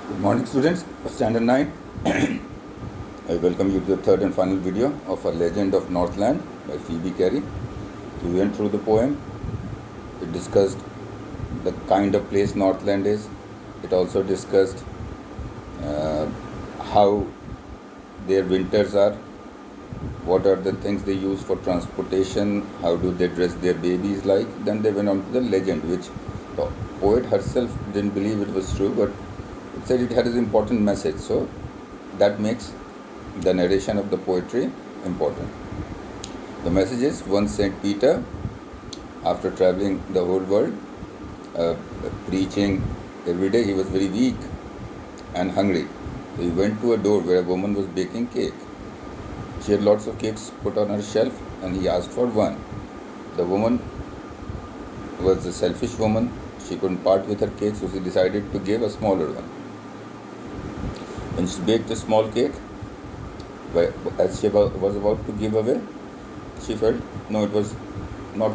Good morning, students of Standard 9. I welcome you to the third and final video of A Legend of Northland by Phoebe Carey. We went through the poem. It discussed the kind of place Northland is. It also discussed how their winters are, what are the things they use for transportation, how do they dress their babies like. Then they went on to the legend, which the poet herself didn't believe it was true, but it said it had an important message. So that makes the narration of the poetry important. The message is, once Saint Peter, after traveling the whole world, preaching every day, he was very weak and hungry. So he went to a door where a woman was baking cake. She had lots of cakes put on her shelf and he asked for one. The woman was a selfish woman. She couldn't part with her cake, so she decided to give a smaller one. When she baked a small cake, as she was about to give away, she felt, no, it was not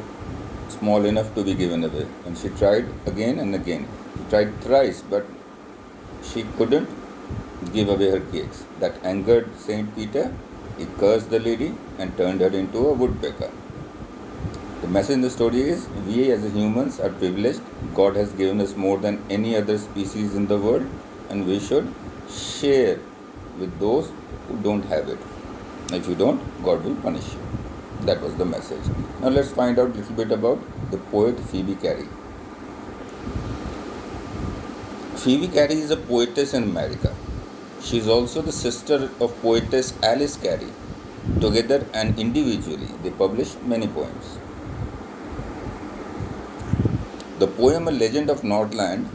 small enough to be given away. And she tried again and again. She tried thrice, but she couldn't give away her cakes. That angered Saint Peter. He cursed the lady and turned her into a woodpecker. The message in the story is, we as humans are privileged. God has given us more than any other species in the world, and we should share with those who don't have it. If you don't, God will punish you. That was the message. Now let's find out a little bit about the poet Phoebe Carey. Phoebe Carey is a poetess in America. She is also the sister of poetess Alice Carey. Together and individually, they published many poems. The poem A Legend of Northland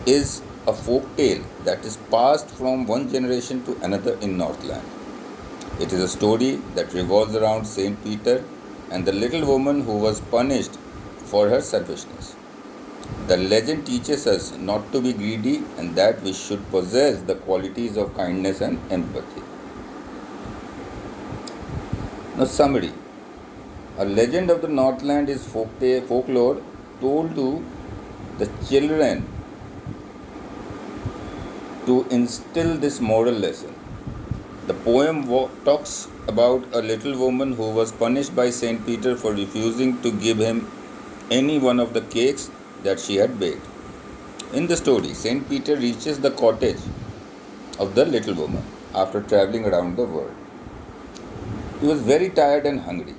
is a folk tale that is passed from one generation to another in Northland. It is a story that revolves around Saint Peter and the little woman who was punished for her selfishness. The legend teaches us not to be greedy and that we should possess the qualities of kindness and empathy. Now, summary. A Legend of the Northland is folklore told to the children to instill this moral lesson. The poem talks about a little woman who was punished by Saint Peter for refusing to give him any one of the cakes that she had baked. In the story, Saint Peter reaches the cottage of the little woman after traveling around the world. He was very tired and hungry.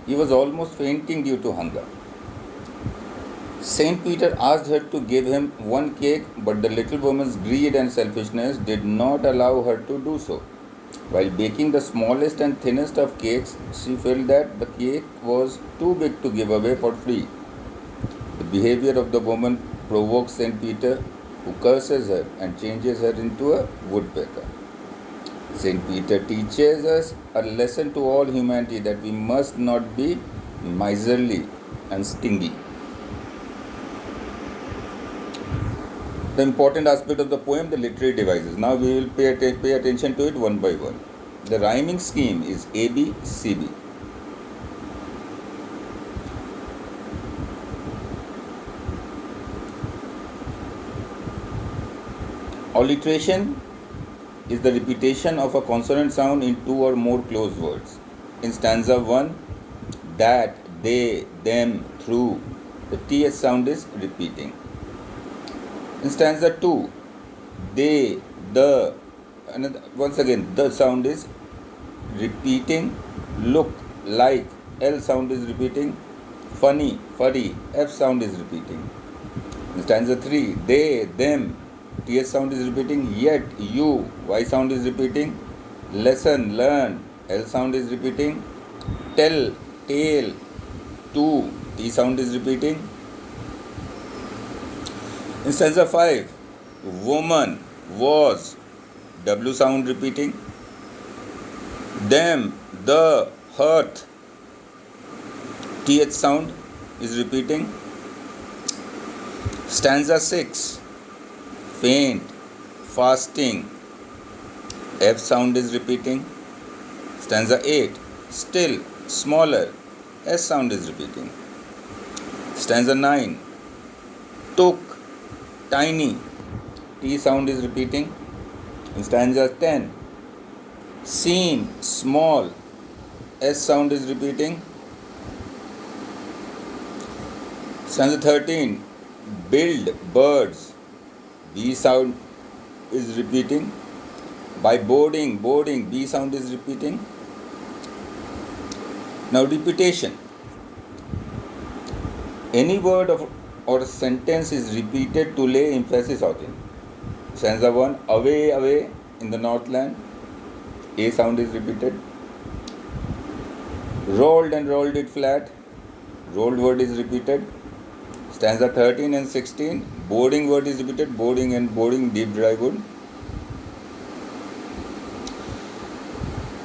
He was almost fainting due to hunger. Saint Peter asked her to give him one cake, but the little woman's greed and selfishness did not allow her to do so. While baking the smallest and thinnest of cakes, she felt that the cake was too big to give away for free. The behavior of the woman provokes Saint Peter, who curses her and changes her into a woodpecker. Saint Peter teaches us a lesson to all humanity that we must not be miserly and stingy. The important aspect of the poem, the literary devices. Now we will pay attention to it one by one. The rhyming scheme is ABCB. Alliteration is the repetition of a consonant sound in two or more close words. In stanza 1, that, they, them, through, the TH sound is repeating. In stanza 2, they, the, once again, the sound is repeating. Look, like, L sound is repeating. Funny, furry, F sound is repeating. In stanza 3, they, them, TH sound is repeating. Yet, you, Y sound is repeating. Lesson, learn, L sound is repeating. Tell, tail, to, T sound is repeating. In stanza 5, woman, was, W sound repeating. Them, the, hearth, TH sound is repeating. Stanza 6, faint, fasting, F sound is repeating. Stanza 8, still, smaller, S sound is repeating. Stanza 9, took, tiny, T sound is repeating. In stanza 10, seen, small, S sound is repeating. Stanza 13, build, birds, B sound is repeating. By boarding, B sound is repeating. Now repetition. Any word or sentence is repeated to lay emphasis on it. Stanza 1, away, away in the Northland, A sound is repeated. Rolled and rolled it flat, rolled word is repeated. Stanza 13 and 16, boarding word is repeated, boarding and boarding, deep dry wood.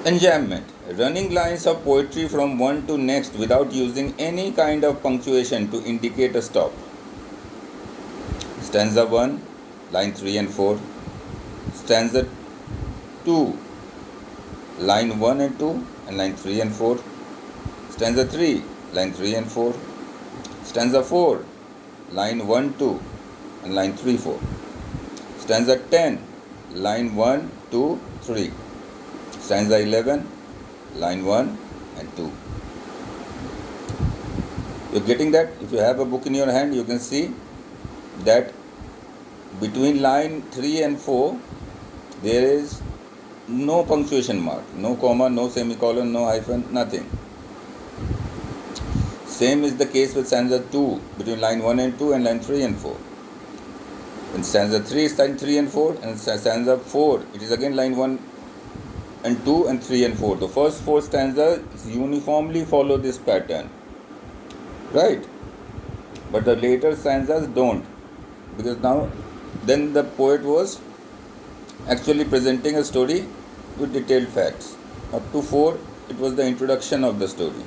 Enjambment, running lines of poetry from one to next without using any kind of punctuation to indicate a stop. Stanza 1, line 3 and 4. Stanza 2, line 1 and 2 and line 3 and 4. Stanza 3, line 3 and 4. Stanza 4, line 1, 2 and line 3, 4. Stanza 10, line 1, 2, 3. Stanza 11, line 1 and 2. You're getting that? If you have a book in your hand, you can see that between line 3 and 4, there is no punctuation mark, no comma, no semicolon, no hyphen, nothing. Same is the case with stanza 2, between line 1 and 2 and line 3 and 4. In stanza 3 is line 3 and 4, and stanza 4, it is again line 1 and 2 and 3 and 4. The first 4 stanzas uniformly follow this pattern, right? But the later stanzas don't, because now then the poet was actually presenting a story with detailed facts. Up to 4, it was the introduction of the story.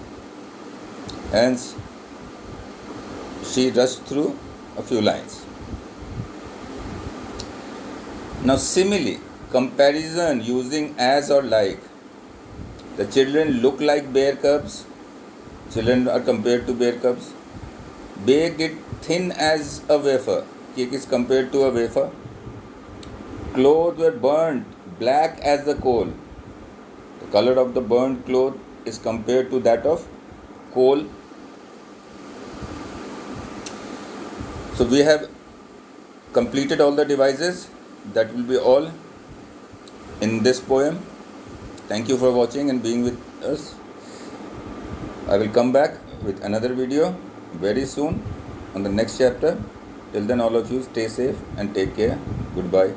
Hence, she rushed through a few lines. Now, simile, comparison using as or like. The children look like bear cubs. Children are compared to bear cubs. Baked it thin as a wafer. Cake is compared to a wafer. Clothes were burnt black as the coal. The color of the burnt cloth is compared to that of coal. So we have completed all the devices. That will be all in this poem. Thank you for watching and being with us. I will come back with another video very soon on the next chapter. Till then, all of you stay safe and take care. Goodbye.